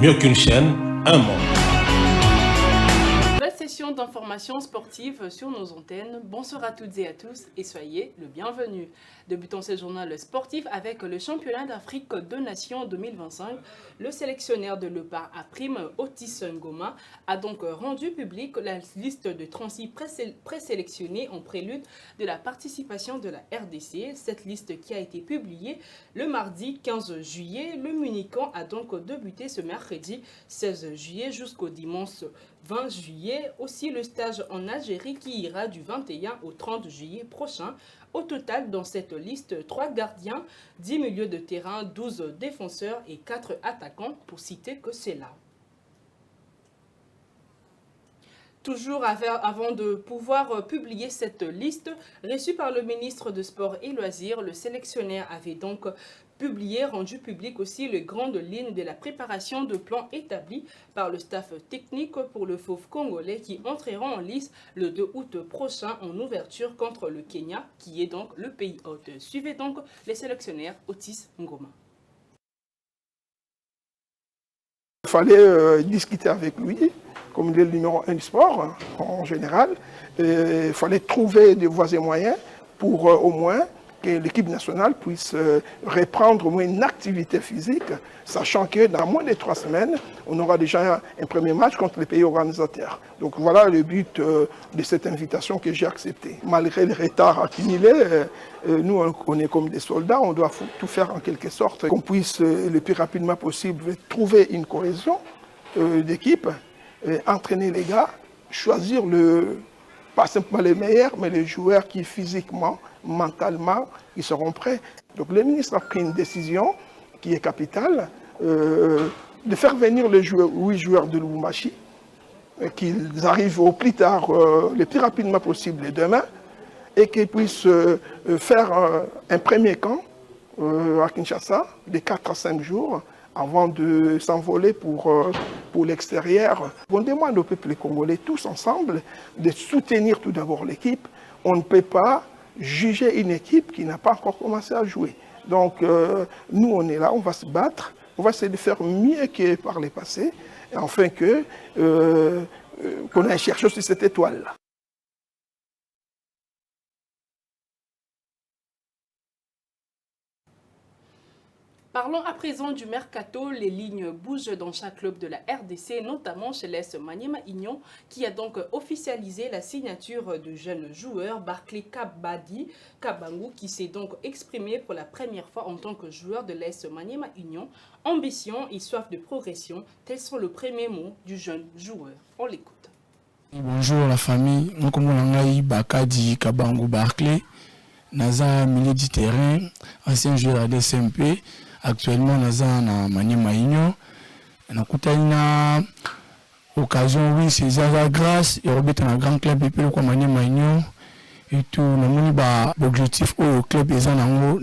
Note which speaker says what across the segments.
Speaker 1: Mieux qu'une chaîne, un monde.
Speaker 2: Nouvelle session d'information sportive sur nos antennes. Bonsoir à toutes et à tous et soyez le bienvenu. Débutons ce journal sportif avec le championnat d'Afrique de Nations 2025. Le sélectionneur de l'EPA à prime, Otis Ngoma, a donc rendu public la liste de 36 présélectionnés en prélude de la participation de la RDC. Cette liste qui a été publiée le mardi 15 juillet. Le Munican a donc débuté ce mercredi 16 juillet jusqu'au dimanche 20 juillet. Aussi le stage en Algérie qui ira du 21 au 30 juillet prochain. Au total, dans cette liste, 3 gardiens, 10 milieux de terrain, 12 défenseurs et 4 attaquants, pour citer que c'est là. Toujours avant de pouvoir publier cette liste, reçue par le ministre de Sport et Loisirs, le sélectionneur avait donc rendu public aussi les grandes lignes de la préparation de plans établis par le staff technique pour le Fauve congolais qui entreront en lice le 2 août prochain en ouverture contre le Kenya, qui est donc le pays hôte. Suivez donc les sélectionnaires Otis Ngoma.
Speaker 3: Il fallait discuter avec lui, comme il est le numéro 1 du sport en général. Il fallait trouver des voies et moyens pour au moins que l'équipe nationale puisse reprendre au moins une activité physique, sachant que dans moins de 3 semaines, on aura déjà un premier match contre les pays organisateurs. Donc voilà le but de cette invitation que j'ai acceptée. Malgré les retards accumulés, nous on est comme des soldats, on doit tout faire en quelque sorte, qu'on puisse le plus rapidement possible trouver une cohésion d'équipe, entraîner les gars, choisir pas simplement les meilleurs, mais les joueurs qui physiquement, mentalement, ils seront prêts. Donc le ministre a pris une décision qui est capitale, de faire venir les 8 joueurs de Lubumbashi, qu'ils arrivent au plus tard, le plus rapidement possible demain, et qu'ils puissent faire un premier camp à Kinshasa de 4 à 5 jours, avant de s'envoler pour l'extérieur. On demande au peuple congolais tous ensemble de soutenir tout d'abord l'équipe. On ne peut pas juger une équipe qui n'a pas encore commencé à jouer. Donc nous on est là, on va se battre, on va essayer de faire mieux que par le passé, afin qu'on aille chercher aussi cette étoile-là.
Speaker 2: Parlons à présent du mercato. Les lignes bougent dans chaque club de la RDC, notamment chez l'AS Maniema Union, qui a donc officialisé la signature du jeune joueur Barclay Kabangu, qui s'est donc exprimé pour la première fois en tant que joueur de l'AS Maniema Union. Ambition et soif de progression, tels sont les premiers mots du jeune joueur. On l'écoute.
Speaker 4: Bonjour la famille, moi comme on Bakadi Kabangu Barclay, Naza milieu du terrain, ancien joueur de SMP. Actuellement, nous avons Maniema Union. Nous avons une occasion, oui, c'est Zaza Grâce. Et on a un grand club et puis le Maniema Union. Et tout, nous avons l'objectif au club. Nous avons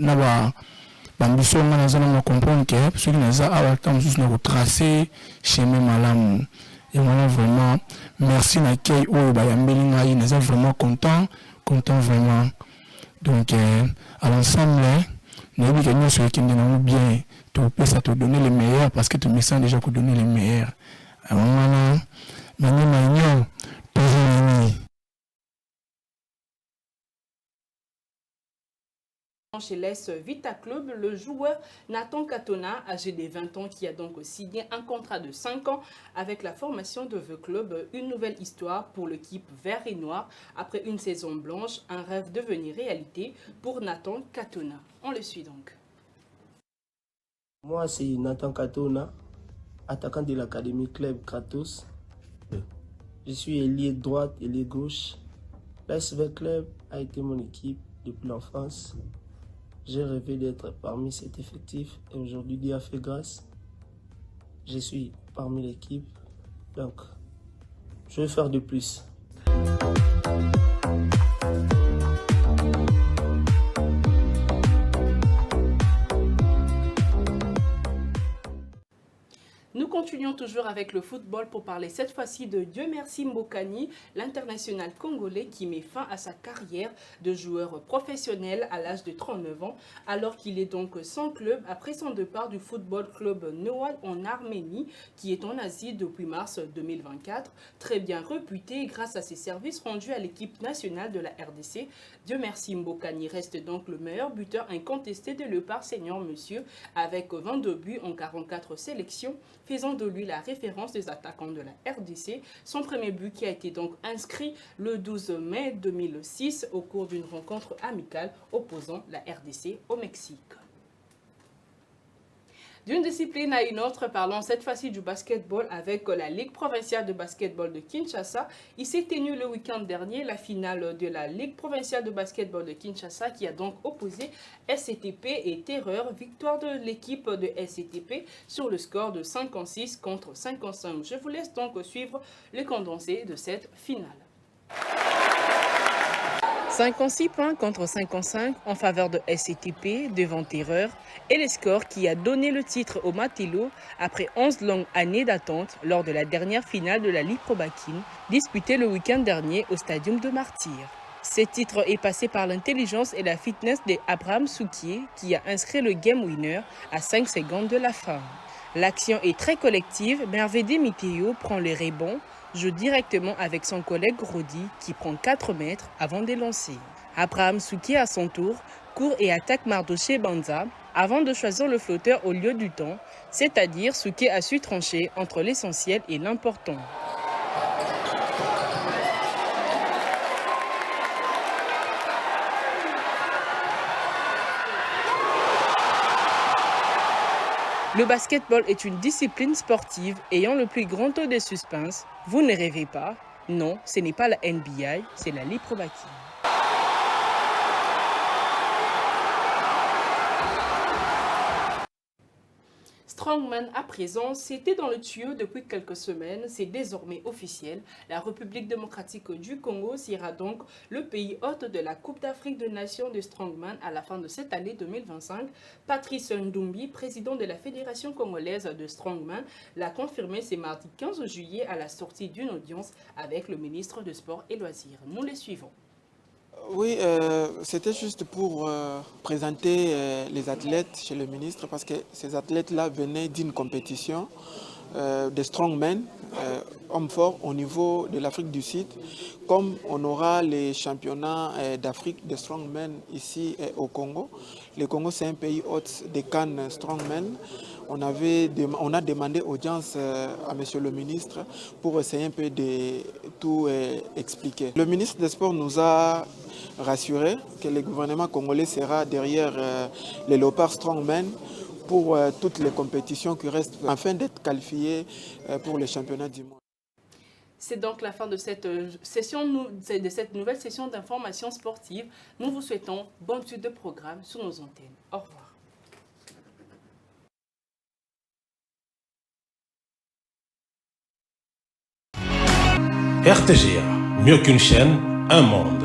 Speaker 4: l'ambition de comprendre que ceux qui nous tracé chemin malam. Et on a vraiment, merci à l'accueil au Bayambeli. Nous sommes vraiment contents vraiment. Donc, à l'ensemble, nous avons ceux qui nous bien, tu peux ça te donner les meilleurs parce que tu me sens déjà pour donner les meilleurs. Alors,
Speaker 2: Chez l'AS Vita Club, le joueur Nathan Katona, âgé de 20 ans, qui a donc signé un contrat de 5 ans avec la formation de The Club. Une nouvelle histoire pour l'équipe vert et noir. Après une saison blanche, un rêve devenu réalité pour Nathan Katona. On le suit donc.
Speaker 5: Moi, c'est Nathan Katona, attaquant de l'Académie Club Kratos. Je suis ailier droite et ailier gauche. L'AS Vert Club a été mon équipe depuis l'enfance. J'ai rêvé d'être parmi cet effectif et aujourd'hui Dieu a fait grâce. Je suis parmi l'équipe, donc je vais faire de plus.
Speaker 2: Nous continuons toujours avec le football pour parler cette fois-ci de Dieu merci Mbokani, l'international congolais qui met fin à sa carrière de joueur professionnel à l'âge de 39 ans, alors qu'il est donc sans club après son départ du football club Noal en Arménie, qui est en Asie depuis mars 2024. Très bien réputé grâce à ses services rendus à l'équipe nationale de la RDC, Dieu merci Mbokani reste donc le meilleur buteur incontesté de Léopard Senior Monsieur, avec 22 buts en 44 sélections, faisant de lui la référence des attaquants de la RDC. Son premier but qui a été donc inscrit le 12 mai 2006 au cours d'une rencontre amicale opposant la RDC au Mexique. D'une discipline à une autre, parlons cette fois-ci du basketball avec la Ligue provinciale de basketball de Kinshasa. Il s'est tenu le week-end dernier la finale de la Ligue provinciale de basketball de Kinshasa qui a donc opposé SCTP et Terreur. Victoire de l'équipe de SCTP sur le score de 56 contre 55. Je vous laisse donc suivre le condensé de cette finale. 56 points contre 55 en faveur de SCTP devant Terreur et le score qui a donné le titre au Matelo après 11 longues années d'attente lors de la dernière finale de la Ligue Pro Bakin disputée le week-end dernier au Stadium de Martyr. Ce titre est passé par l'intelligence et la fitness d'Abraham Soukier qui a inscrit le game winner à 5 secondes de la fin. L'action est très collective, mais Hervé Miteo prend les rebonds, joue directement avec son collègue Rodi qui prend 4 mètres avant de lancer. Abraham Soukier à son tour court et attaque Mardoché Banza avant de choisir le flotteur au lieu du temps, c'est-à-dire Soukier a su trancher entre l'essentiel et l'important. Le basketball est une discipline sportive ayant le plus grand taux de suspense. Vous ne rêvez pas? Non, ce n'est pas la NBA, c'est la Ligue Pro Bakin. Strongman à présent, c'était dans le tuyau depuis quelques semaines, c'est désormais officiel. La République démocratique du Congo sera donc le pays hôte de la Coupe d'Afrique des Nations de Strongman à la fin de cette année 2025. Patrice Ndumbi, président de la Fédération congolaise de Strongman, l'a confirmé ce mardi 15 juillet à la sortie d'une audience avec le ministre des Sports et Loisirs. Nous les suivons.
Speaker 6: Oui, c'était juste pour présenter les athlètes chez le ministre parce que ces athlètes-là venaient d'une compétition de strongmen, hommes forts au niveau de l'Afrique du Sud. Comme on aura les championnats d'Afrique de strongmen ici au Congo. Le Congo, c'est un pays hôte des CAN strongmen. On a demandé audience à monsieur le ministre pour essayer un peu de tout expliquer. Le ministre des Sports nous a rassuré que le gouvernement congolais sera derrière les Léopards Strongmen pour toutes les compétitions qui restent afin d'être qualifiés pour les championnats du monde.
Speaker 2: C'est donc la fin de cette nouvelle session d'information sportive. Nous vous souhaitons bonne suite de programme sur nos antennes. Au revoir.
Speaker 1: RTGA, mieux qu'une chaîne, un monde.